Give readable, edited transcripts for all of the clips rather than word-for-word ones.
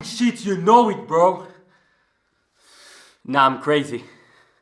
Shit, you know it, bro. Nah, I'm crazy.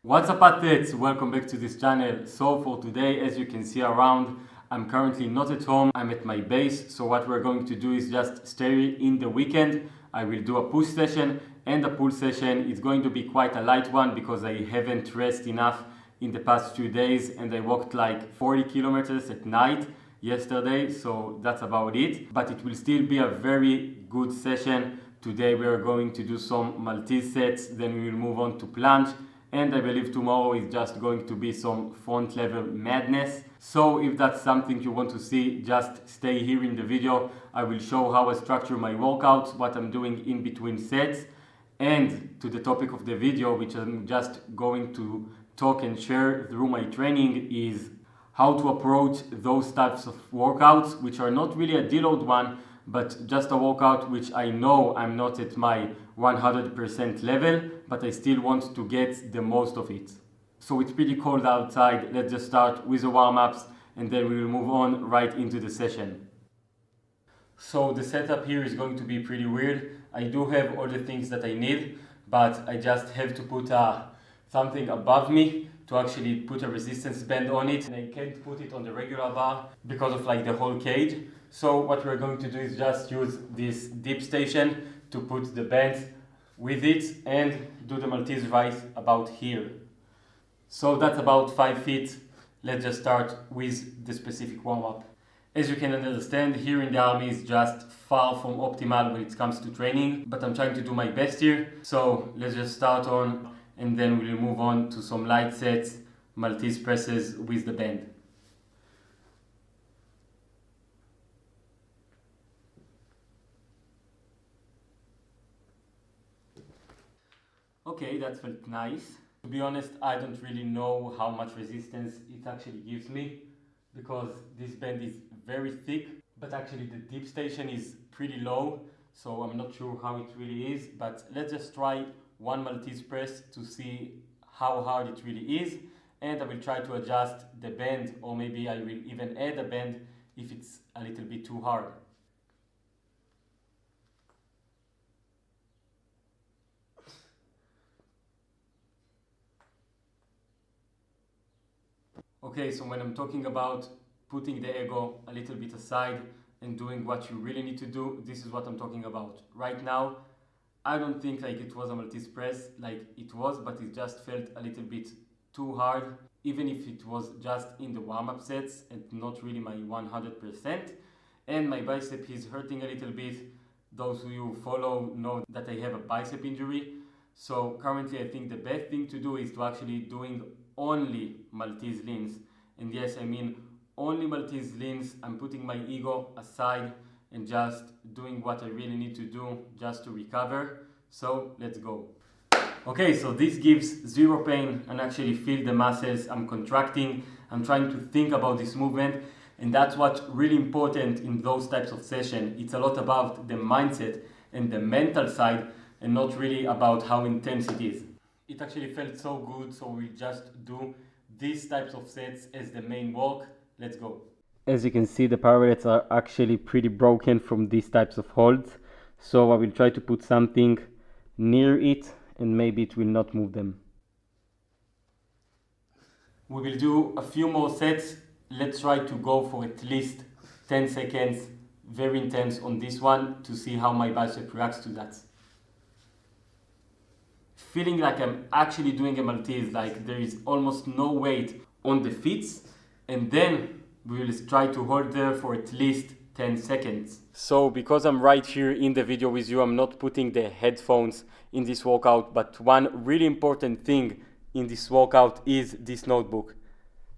What's up, athletes? Welcome back to this channel. So for today, as you can see around, I'm currently not at home, I'm at my base. So what we're going to do is just stay in the weekend. I will do a push session and a pull session. It's going to be quite a light one because I haven't rested enough in the past few days and I walked like 40 kilometers at night yesterday, so that's about it. But it will still be a very good session. Today we are going to do some Maltese sets, then we will move on to planche, and I believe tomorrow is just going to be some front level madness. So if that's something you want to see, just stay here in the video. I will show how I structure my workouts, what I'm doing in between sets, and to the topic of the video, which I'm just going to talk and share through my training, is how to approach those types of workouts, which are not really a deload one, but just a workout which I know I'm not at my 100% level, but I still want to get the most of it. So it's pretty cold outside. Let's just start with the warm-ups and then we will move on right into the session. So the setup here is going to be pretty weird. I do have all the things that I need, but I just have to put something above me to actually put a resistance band on it, and I can't put it on the regular bar because of like the whole cage. So what we're going to do is just use this dip station to put the bands with it and do the Maltese right about here. So that's about 5 feet. Let's just start with the specific warm-up. As you can understand, here in the army is just far from optimal when it comes to training, but I'm trying to do my best here. So let's just start on, and then we'll move on to some light sets, Maltese presses with the band. Okay, that felt nice. To be honest, I don't really know how much resistance it actually gives me because this band is very thick, but actually the dip station is pretty low, so I'm not sure how it really is. But let's just try one Maltese press to see how hard it really is, and I will try to adjust the band, or maybe I will even add a band if it's a little bit too hard. Okay, so when I'm talking about putting the ego a little bit aside and doing what you really need to do, this is what I'm talking about. Right now, I don't think like it was a Maltese press, like it was, but it just felt a little bit too hard, even if it was just in the warm-up sets and not really my 100%. And my bicep is hurting a little bit. Those who you follow know that I have a bicep injury. So currently I think the best thing to do is to actually doing only Maltese leans. And yes, I mean only Maltese leans. I'm putting my ego aside and just doing what I really need to do just to recover. So let's go. Okay, so this gives zero pain and actually feel the muscles I'm contracting. I'm trying to think about this movement, and that's what's really important in those types of sessions. It's a lot about the mindset and the mental side and not really about how intense it is. It actually felt so good, so we just do these types of sets as the main work. Let's go. As you can see, the parallels are actually pretty broken from these types of holds, so I will try to put something near it and maybe it will not move them. We will do a few more sets. Let's try to go for at least 10 seconds, very intense on this one, to see how my bicep reacts to that. Feeling like I'm actually doing a Maltese, like there is almost no weight on the feet, and then we will try to hold there for at least 10 seconds. So because I'm right here in the video with you, I'm not putting the headphones in this workout, but one really important thing in this workout is this notebook.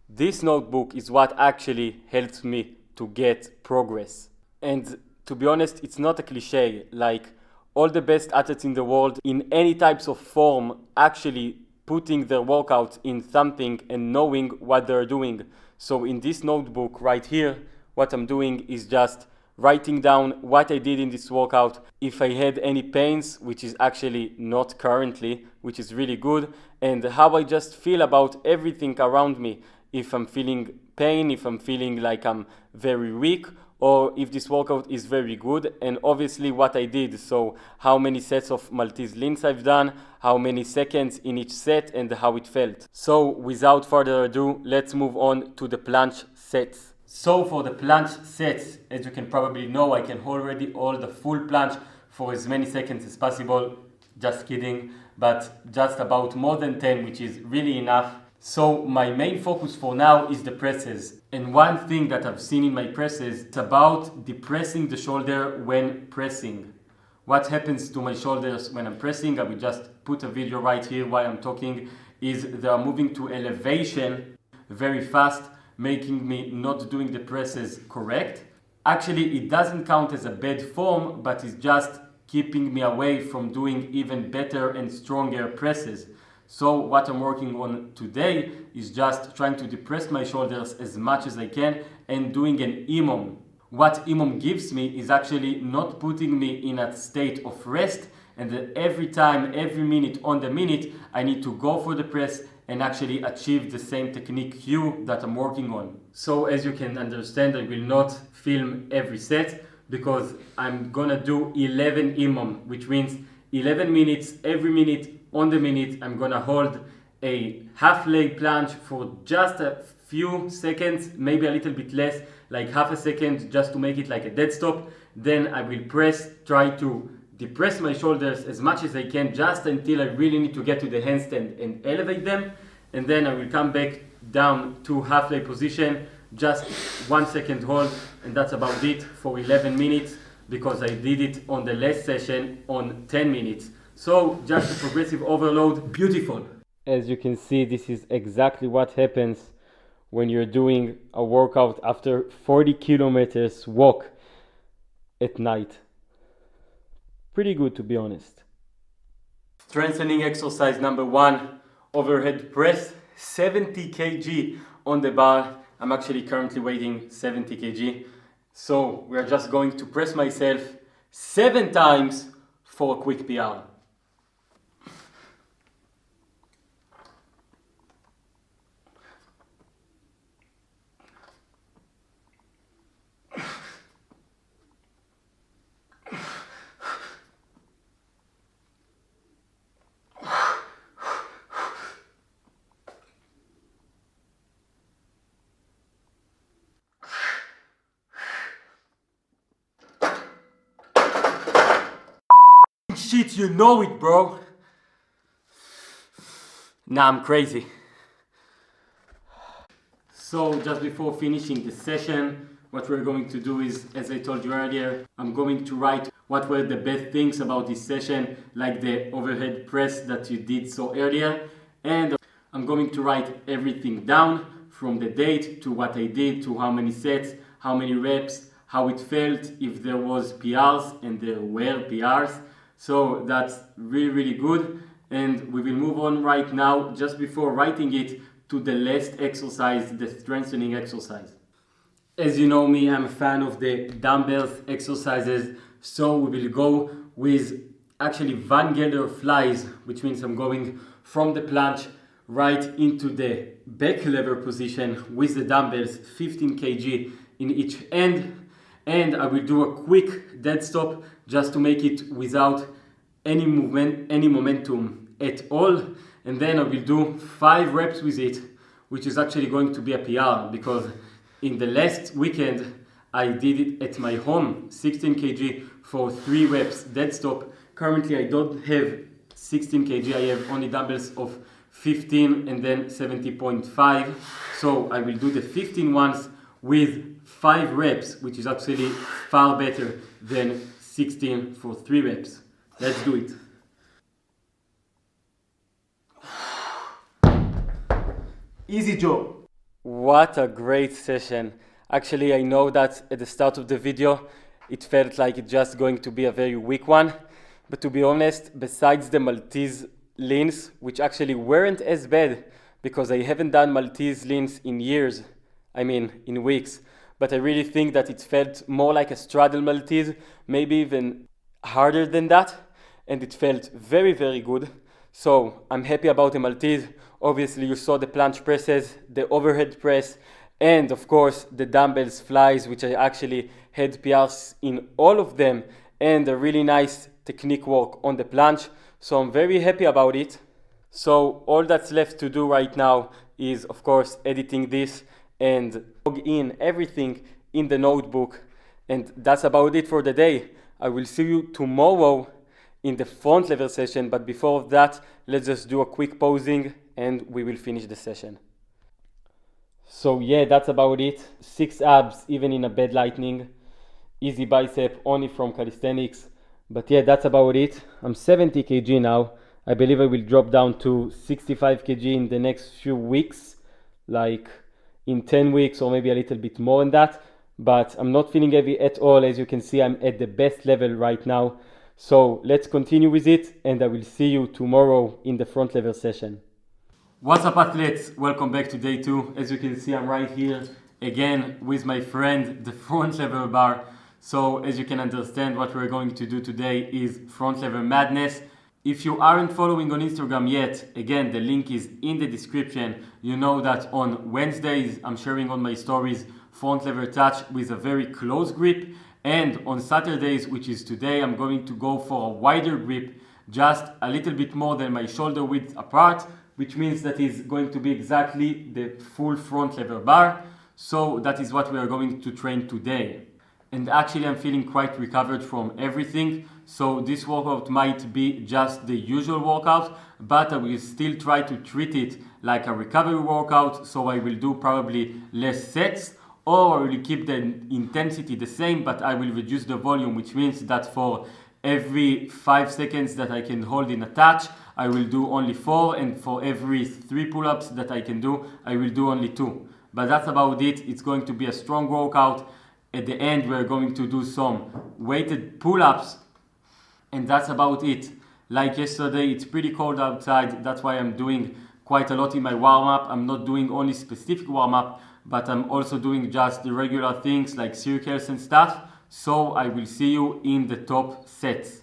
This notebook is what actually helps me to get progress. And to be honest, it's not a cliche. Like all the best athletes in the world in any types of form actually putting their workouts in something and knowing what they're doing. So in this notebook right here, what I'm doing is just writing down what I did in this workout, if I had any pains, which is actually not currently, which is really good, and how I just feel about everything around me. If I'm feeling pain, if I'm feeling like I'm very weak, or if this workout is very good, and obviously what I did. So how many sets of Maltese leans I've done, how many seconds in each set, and how it felt. So without further ado, let's move on to the planche sets. So for the planche sets, as you can probably know, I can already hold the full planche for as many seconds as possible. Just kidding, but just about more than 10, which is really enough. So my main focus for now is the presses. And one thing that I've seen in my presses, it's about depressing the shoulder when pressing. What happens to my shoulders when I'm pressing, I will just put a video right here while I'm talking, is they are moving to elevation very fast, making me not doing the presses correct. Actually, it doesn't count as a bad form, but it's just keeping me away from doing even better and stronger presses. So what I'm working on today is just trying to depress my shoulders as much as I can and doing an EMOM. What EMOM gives me is actually not putting me in a state of rest, and that every time, every minute on the minute, I need to go for the press and actually achieve the same technique cue that I'm working on. So as you can understand, I will not film every set because I'm gonna do 11 EMOM, which means 11 minutes, every minute on the minute. I'm gonna hold a half leg planche for just a few seconds, maybe a little bit less, like half a second, just to make it like a dead stop. Then I will press, try to depress my shoulders as much as I can, just until I really need to get to the handstand and elevate them. And then I will come back down to half leg position, just 1 second hold, and that's about it for 11 minutes, because I did it on the last session on 10 minutes. So just a progressive overload, beautiful. As you can see, this is exactly what happens when you're doing a workout after 40 kilometers walk at night. Pretty good, to be honest. Strengthening exercise number 1, overhead press, 70 kg on the bar. I'm actually currently weighing 70 kg. So we're just going to press myself 7 times for a quick PR. Shit, you know it, bro. Nah, I'm crazy. So just before finishing the session, what we're going to do is, as I told you earlier, I'm going to write what were the best things about this session, like the overhead press that you did so earlier. And I'm going to write everything down, from the date to what I did, to how many sets, how many reps, how it felt, if there was PRs, and there were PRs. So that's really, really good. And we will move on right now, just before writing it, to the last exercise, the strengthening exercise. As you know me, I'm a fan of the dumbbells exercises. So we will go with actually Van Gelder flies, which means I'm going from the planche right into the back lever position with the dumbbells, 15 kg in each end. And I will do a quick dead stop just to make it without any movement, any momentum at all. And then I will do 5 reps with it, which is actually going to be a PR, because in the last weekend I did it at my home, 16 kg for 3 reps dead stop. Currently I don't have 16 kg, I have only dumbbells of 15 and then 70.5. So I will do the 15 ones with 5 reps, which is actually far better than 16 for 3 reps. Let's do it. Easy job. What a great session. Actually, I know that at the start of the video, it felt like it's just going to be a very weak one. But to be honest, besides the Maltese leans, which actually weren't as bad, because I haven't done Maltese leans in years, I mean in weeks, but I really think that it felt more like a straddle Maltese, maybe even harder than that, and it felt very, very good. So I'm happy about the Maltese. Obviously you saw the planche presses, the overhead press, And of course, the dumbbells flies, which I actually had PRs in all of them, and a really nice technique work on the planche. So I'm very happy about it. So all that's left to do right now is, of course, editing this and log in everything in the notebook. And that's about it for the day. I will see you tomorrow in the front lever session, but before that, let's just do a quick posing and we will finish the session. So yeah, that's about it. 6 abs, even in a bed lightning. Easy bicep, only from calisthenics. But yeah, that's about it. I'm 70 kg now. I believe I will drop down to 65 kg in the next few weeks, like in 10 weeks or maybe a little bit more than that. But I'm not feeling heavy at all. As you can see, I'm at the best level right now. So let's continue with it, and I will see you tomorrow in the front lever session. What's up, athletes? Welcome back to day 2. As you can see, I'm right here again with my friend, the front lever bar. So as you can understand, what we're going to do today is front lever madness. If you aren't following on Instagram yet, again, the link is in the description. You know that on Wednesdays, I'm sharing on my stories front lever touch with a very close grip. And on Saturdays, which is today, I'm going to go for a wider grip, just a little bit more than my shoulder width apart, which means that is going to be exactly the full front lever bar. So that is what we are going to train today. And actually I'm feeling quite recovered from everything. So this workout might be just the usual workout, but I will still try to treat it like a recovery workout. So I will do probably less sets, or I will keep the intensity the same, but I will reduce the volume, which means that for every 5 seconds that I can hold in a touch, I will do only 4, and for every 3 pull-ups that I can do, I will do only 2. But that's about it. It's going to be a strong workout. At the end, we're going to do some weighted pull-ups, and that's about it. Like yesterday, it's pretty cold outside. That's why I'm doing quite a lot in my warm-up. I'm not doing only specific warm-up, but I'm also doing just the regular things like circles and stuff. So I will see you in the top sets.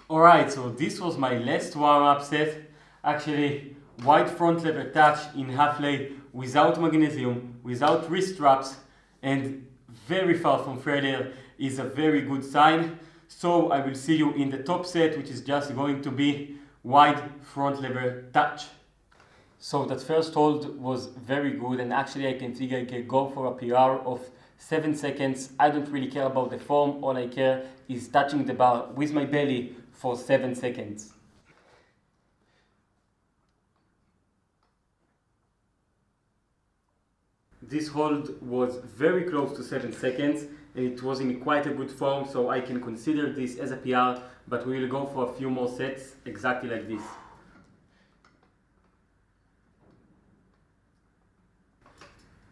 Alright, so this was my last warm-up set. Actually, wide front lever touch in half lay without magnesium, without wrist straps, and very far from failure is a very good sign. So I will see you in the top set, which is just going to be wide front lever touch. So that first hold was very good, and actually I can think I can go for a PR of 7 seconds. I don't really care about the form. All I care is touching the bar with my belly for 7 seconds. This hold was very close to 7 seconds, and it was in quite a good form, so I can consider this as a PR, but we will go for a few more sets exactly like this.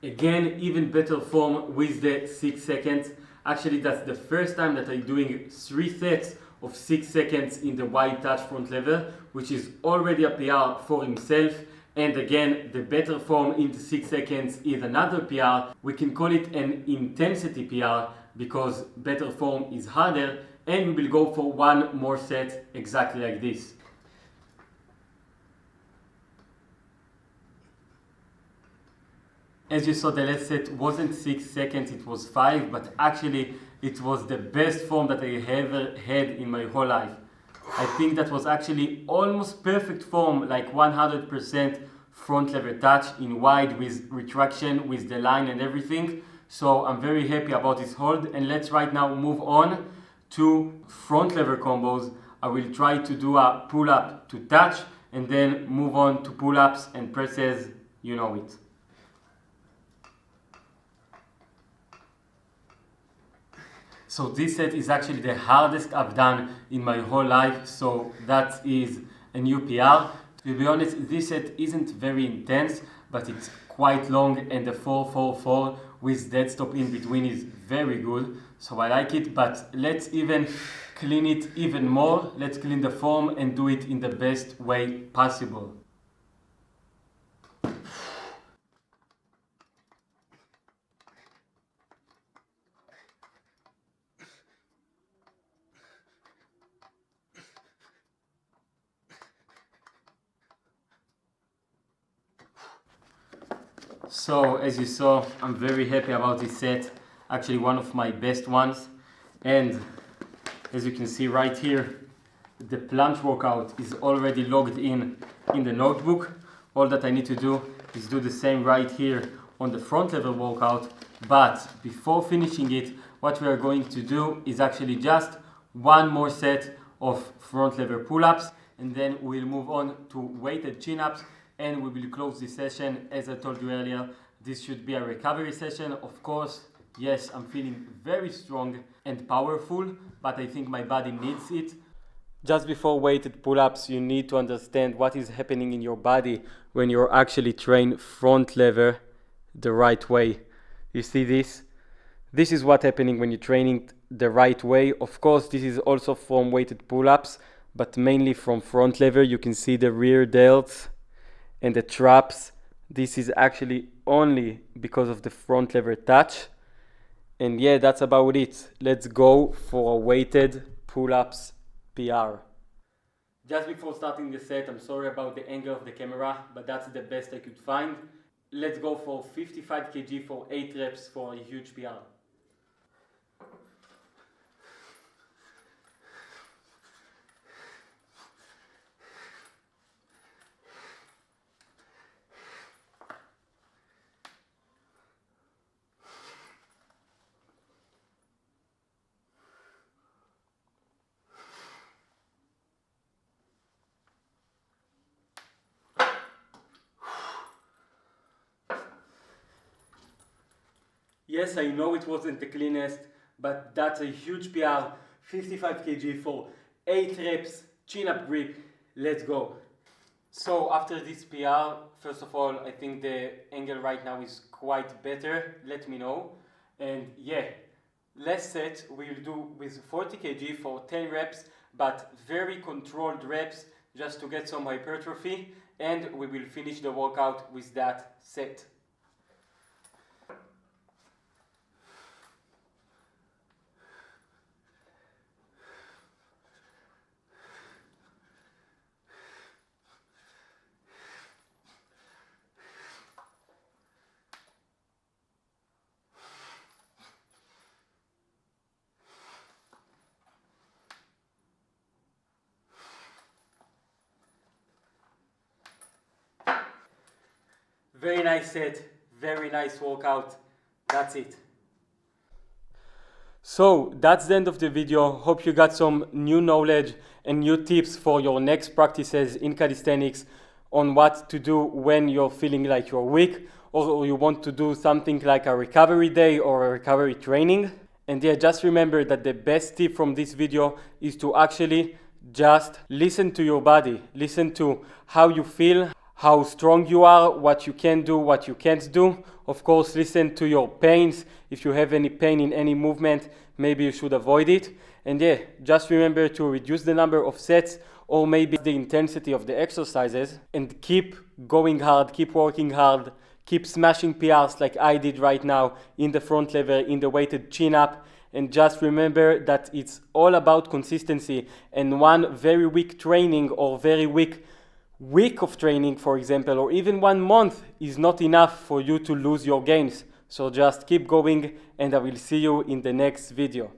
Again, even better form with the 6 seconds. Actually, that's the first time that I'm doing 3 sets of 6 seconds in the wide touch front lever, which is already a PR for himself. And again, the better form in the 6 seconds is another PR. We can call it an intensity PR because better form is harder, and we will go for one more set exactly like this. As you saw, the last set wasn't 6 seconds, it was 5, but actually it was the best form that I ever had in my whole life. I think that was actually almost perfect form, like 100% front lever touch in wide with retraction, with the line and everything. So I'm very happy about this hold, and let's right now move on to front lever combos. I will try to do a pull-up to touch and then move on to pull-ups and presses, you know it. So this set is actually the hardest I've done in my whole life, so that is a new PR. To be honest, this set isn't very intense, but it's quite long, and the 4-4-4 with dead stop in between is very good, so I like it. But let's even clean it even more. Let's clean the form and do it in the best way possible. So as you saw, I'm very happy about this set, actually one of my best ones. And as you can see right here, the planche workout is already logged in the notebook. All that I need to do is do the same right here on the front level workout. But before finishing it, what we are going to do is actually just one more set of front lever pull-ups, and then we'll move on to weighted chin-ups, and we will close this session. As I told you earlier, this should be a recovery session. Of course, yes, I'm feeling very strong and powerful, but I think my body needs it. Just before weighted pull-ups, you need to understand what is happening in your body when you're actually train front lever the right way. You see this? This is what's happening when you're training the right way. Of course, this is also from weighted pull-ups, but mainly from front lever. You can see the rear delts and the traps. This is actually only because of the front lever touch. And yeah, that's about it. Let's go for a weighted pull-ups PR. Just before starting the set, I'm sorry about the angle of the camera, but that's the best I could find. Let's go for 55 kg for 8 reps for a huge PR. Yes, I know it wasn't the cleanest, but that's a huge PR. 55 kg for 8 reps, chin up grip. Let's go. So after this PR, first of all, I think the angle right now is quite better. Let me know. And yeah, last set we'll do with 40 kg for 10 reps, but very controlled reps just to get some hypertrophy. And we will finish the workout with that set. Very nice set, very nice workout. That's it. So that's the end of the video. Hope you got some new knowledge and new tips for your next practices in calisthenics on what to do when you're feeling like you're weak, or you want to do something like a recovery day or a recovery training. And yeah, just remember that the best tip from this video is to actually just listen to your body. Listen to how you feel, how strong you are, what you can do, what you can't do. Of course, listen to your pains. If you have any pain in any movement, maybe you should avoid it. And yeah, just remember to reduce the number of sets or maybe the intensity of the exercises, and keep going hard, keep working hard, keep smashing PRs like I did right now in the front lever, in the weighted chin up. And just remember that it's all about consistency, and one very weak training or very weak week of training, for example, or even 1 month is not enough for you to lose your gains. So just keep going, and I will see you in the next video.